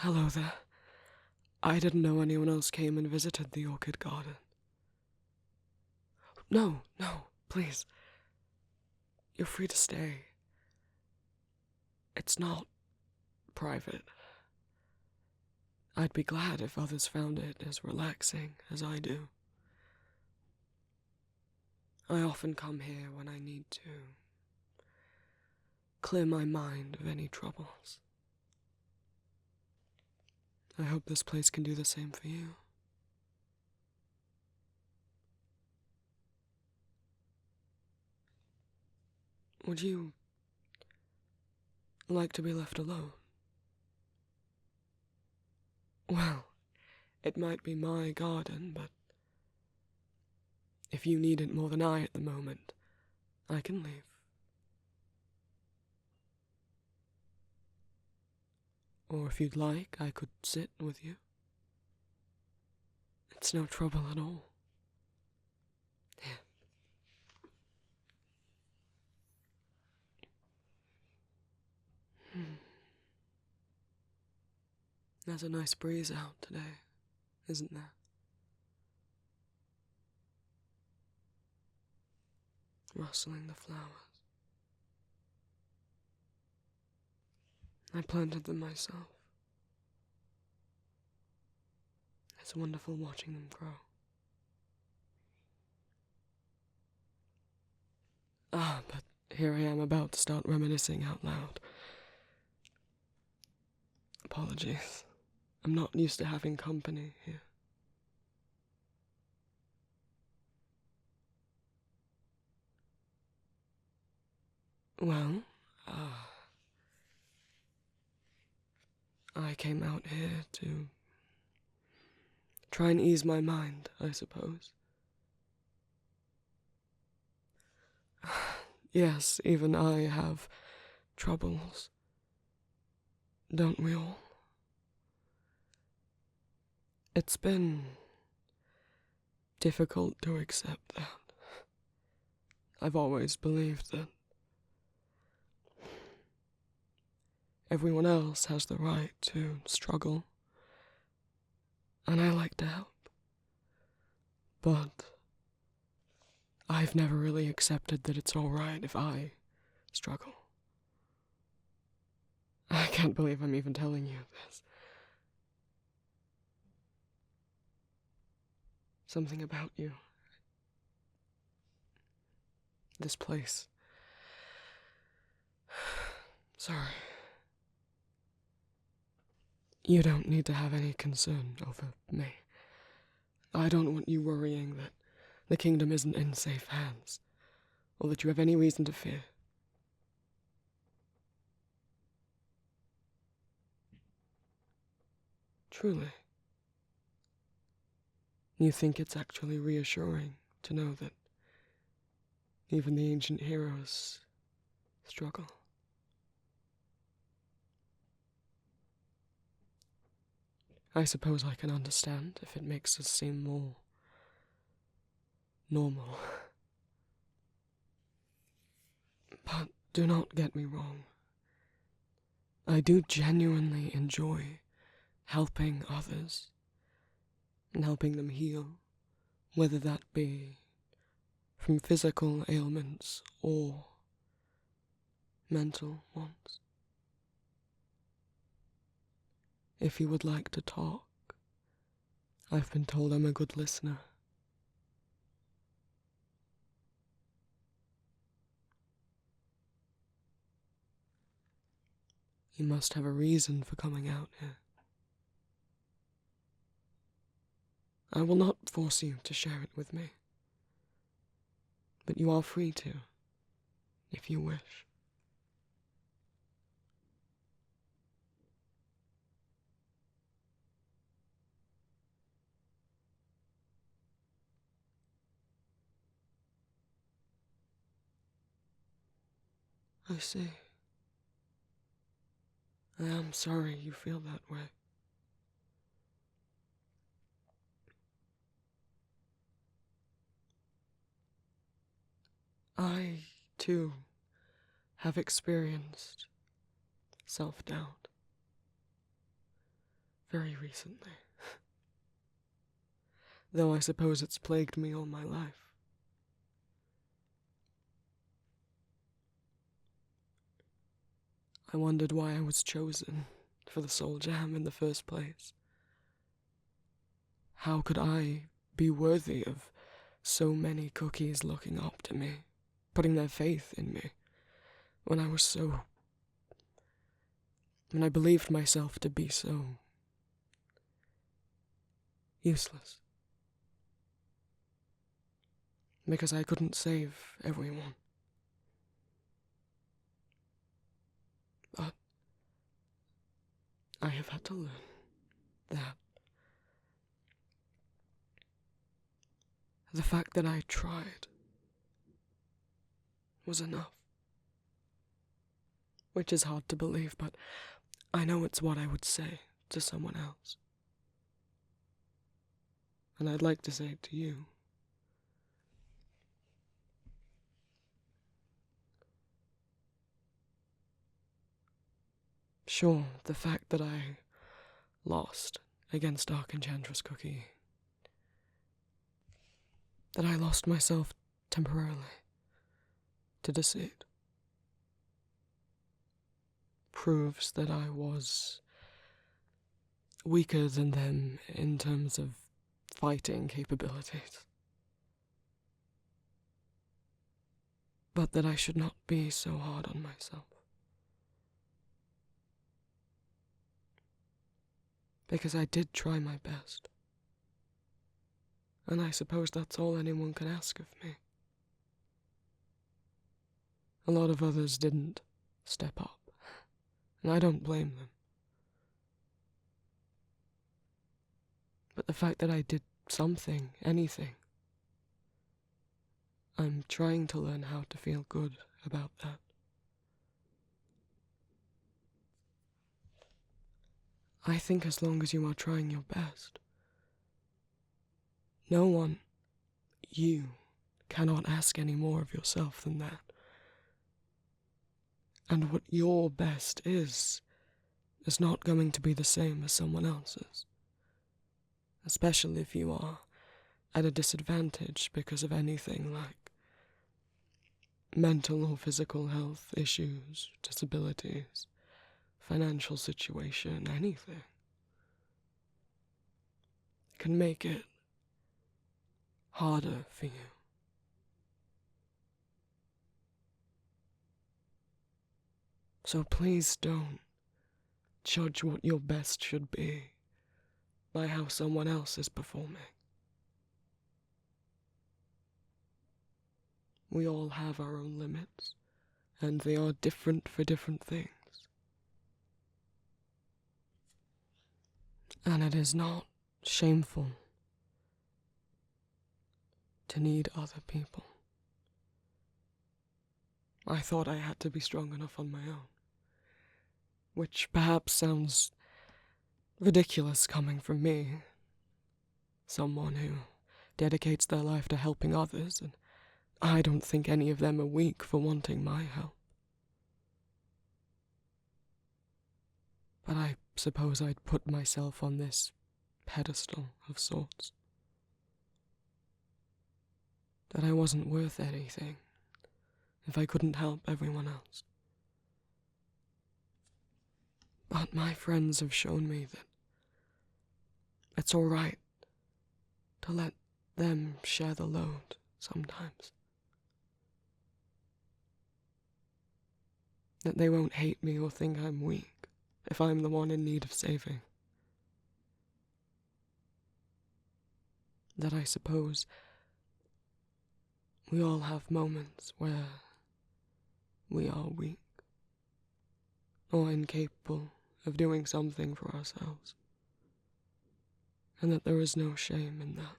Hello there. I didn't know anyone else came and visited the orchid garden. No, please. You're free to stay. It's not private. I'd be glad if others found it as relaxing as I do. I often come here when I need to clear my mind of any troubles. I hope this place can do the same for you. Would you like to be left alone? Well, it might be my garden, but if you need it more than I at the moment, I can leave. Or if you'd like, I could sit with you. It's no trouble at all. Here. There's a nice breeze out today, isn't there? Rustling the flowers. I planted them myself. It's wonderful watching them grow. But here I am about to start reminiscing out loud. Apologies. I'm not used to having company here. Well, I came out here to try and ease my mind, I suppose. Yes, even I have troubles. Don't we all? It's been difficult to accept that. I've always believed that everyone else has the right to struggle, and I like to help. But I've never really accepted that it's all right if I struggle. I can't believe I'm even telling you this. Something about you. This place. Sorry. You don't need to have any concern over me. I don't want you worrying that the kingdom isn't in safe hands, or that you have any reason to fear. Truly. You think it's actually reassuring to know that even the ancient heroes struggle. I suppose I can understand if it makes us seem more normal. But do not get me wrong. I do genuinely enjoy helping others and helping them heal, whether that be from physical ailments or mental ones. If you would like to talk, I've been told I'm a good listener. You must have a reason for coming out here. I will not force you to share it with me, but you are free to, if you wish. I see. I am sorry you feel that way. I, too, have experienced self-doubt. very recently. Though I suppose it's plagued me all my life. I wondered why I was chosen for the Soul Jam in the first place. How could I be worthy of so many cookies looking up to me, putting their faith in me, when I believed myself to be so useless? Because I couldn't save everyone. But I have had to learn that the fact that I tried was enough. Which is hard to believe, but I know it's what I would say to someone else. And I'd like to say it to you. Sure, the fact that I lost against Dark Enchantress Cookie, that I lost myself temporarily to deceit, proves that I was weaker than them in terms of fighting capabilities. But that I should not be so hard on myself. Because I did try my best. And I suppose that's all anyone can ask of me. A lot of others didn't step up, and I don't blame them. But the fact that I did something, anything, I'm trying to learn how to feel good about that. I think as long as you are trying your best, no one, you, cannot ask any more of yourself than that. And what your best is not going to be the same as someone else's. Especially if you are at a disadvantage because of anything like mental or physical health issues, disabilities, financial situation, anything. It can make it harder for you. So please don't judge what your best should be by how someone else is performing. We all have our own limits, and they are different for different things. And it is not shameful to need other people. I thought I had to be strong enough on my own, which perhaps sounds ridiculous coming from me, someone who dedicates their life to helping others, and I don't think any of them are weak for wanting my help. But I suppose I'd put myself on this pedestal of sorts. That I wasn't worth anything if I couldn't help everyone else. But my friends have shown me that it's all right to let them share the load sometimes. That they won't hate me or think I'm weak if I'm the one in need of saving. That I suppose we all have moments where we are weak or incapable of doing something for ourselves, and that there is no shame in that.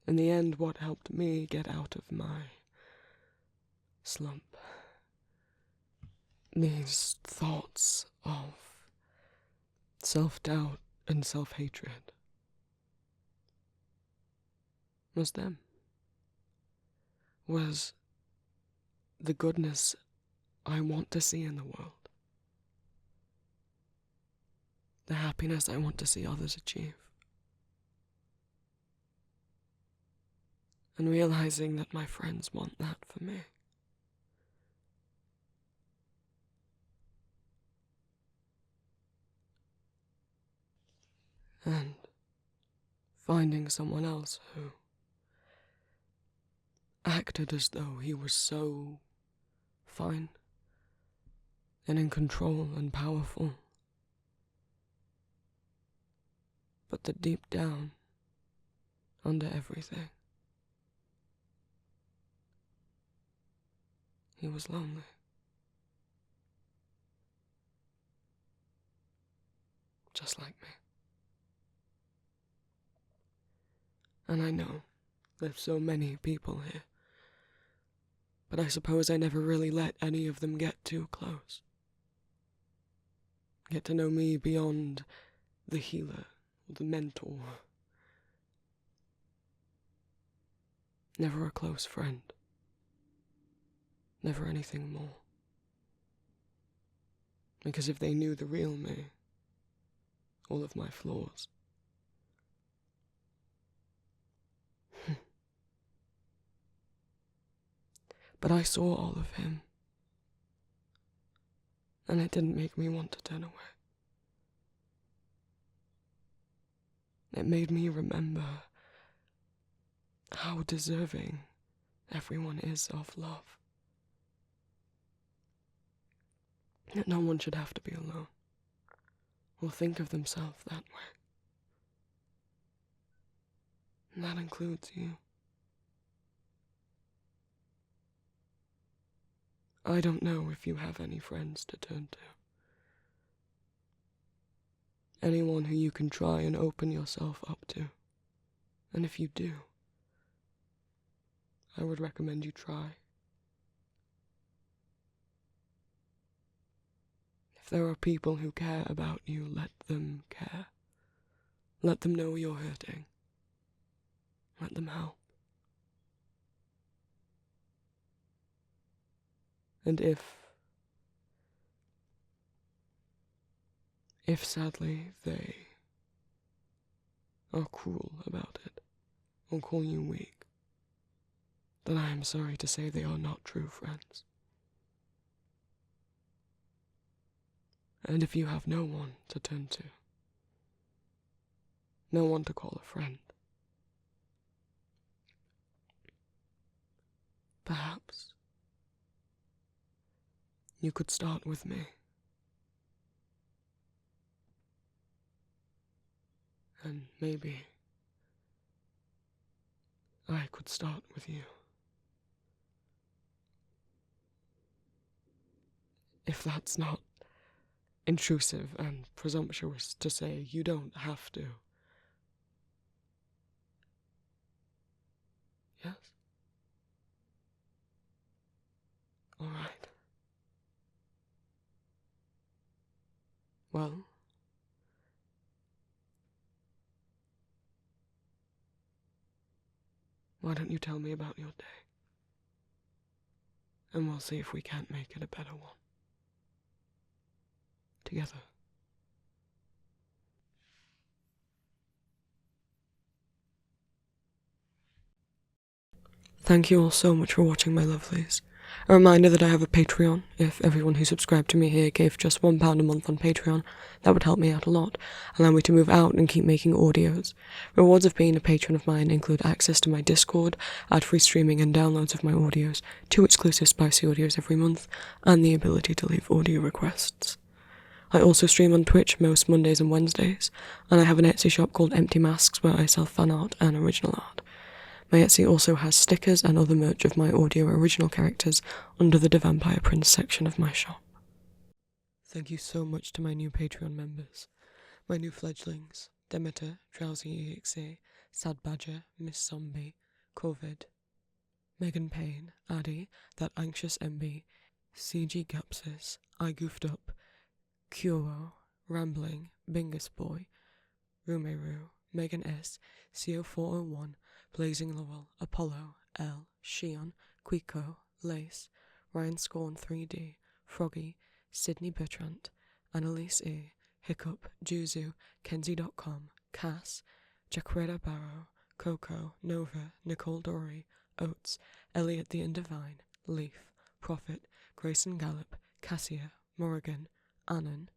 In the end, what helped me get out of my slump, these thoughts of self-doubt and self-hatred, was them. Was the goodness I want to see in the world, the happiness I want to see others achieve, and realizing that my friends want that for me. And finding someone else who acted as though he was so fine and in control and powerful, but that deep down, under everything, he was lonely. Just like me. And I know there's so many people here, but I suppose I never really let any of them get too close. Get to know me beyond the healer, or the mentor. Never a close friend. Never anything more. Because if they knew the real me, all of my flaws, but I saw all of him, and it didn't make me want to turn away. It made me remember how deserving everyone is of love. That no one should have to be alone, or think of themselves that way. And that includes you. I don't know if you have any friends to turn to. Anyone who you can try and open yourself up to. And if you do, I would recommend you try. If there are people who care about you, let them care. Let them know you're hurting. Let them help. And if sadly they are cruel about it, or call you weak, then I am sorry to say they are not true friends. And if you have no one to turn to, no one to call a friend, perhaps you could start with me. And maybe I could start with you. If that's not intrusive and presumptuous to say, you don't have to. Yes? All right. Well, why don't you tell me about your day? And we'll see if we can't make it a better one. Together. Thank you all so much for watching, my lovelies. A reminder that I have a Patreon. If everyone who subscribed to me here gave just £1 a month on Patreon, that would help me out a lot, allow me to move out and keep making audios. Rewards of being a patron of mine include access to my Discord, ad-free streaming and downloads of my audios, 2 exclusive spicy audios every month, and the ability to leave audio requests. I also stream on Twitch most Mondays and Wednesdays, and I have an Etsy shop called Empty Masks where I sell fan art and original art. My Etsy also has stickers and other merch of my audio original characters under the Vampire Prince section of my shop. Thank you so much to my new Patreon members, my new fledglings, Demeter, Drowsy EXA, Sad Badger, Miss Zombie, Covid, Megan Payne, Addy, That Anxious MB, CG Gapsis, I Goofed Up, Kuro, Rambling, Bingus Boy, Rumeru, Megan S, CO401, Blazing Lowell, Apollo, L, Shion, Quico, Lace, Ryan Scorn 3D, Froggy, Sydney Bertrand, Annalise E, Hiccup, Juzu, Kenzie.com, Cass, Jaquera Barrow, Coco, Nova, Nicole Dory, Oates, Elliot the Indivine, Leaf, Prophet, Grayson Gallup, Cassia, Morrigan, Annan,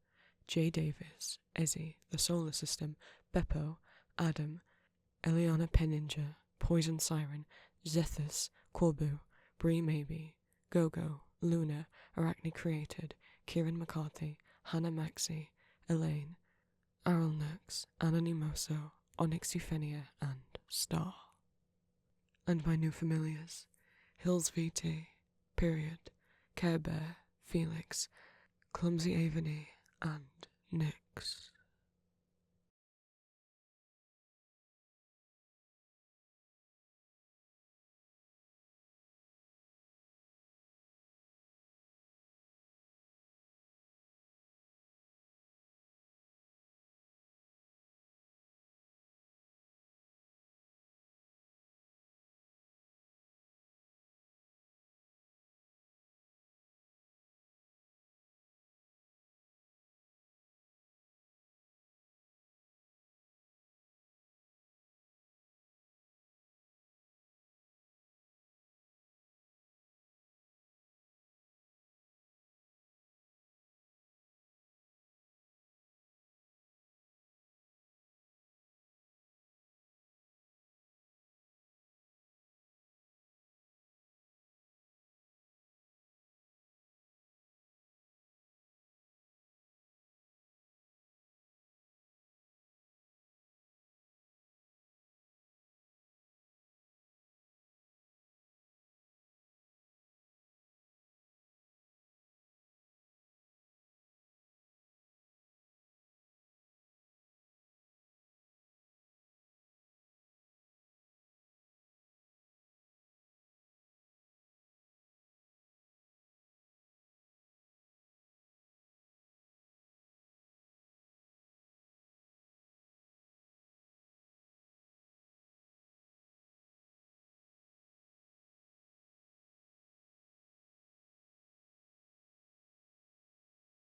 J. Davis, Ezzy, The Solar System, Beppo, Adam, Eliana Penninja, Poison Siren, Zethus, Corbu, Bree Maybe, Gogo, Luna, Arachne Created, Kieran McCarthy, Hannah Maxey, Elaine, Aral Nux, Anonymoso, Onyx Euphenia, and Star. And my new familiars, Hills VT, Period, Care Bear, Felix, Clumsy Avony, and Nyx.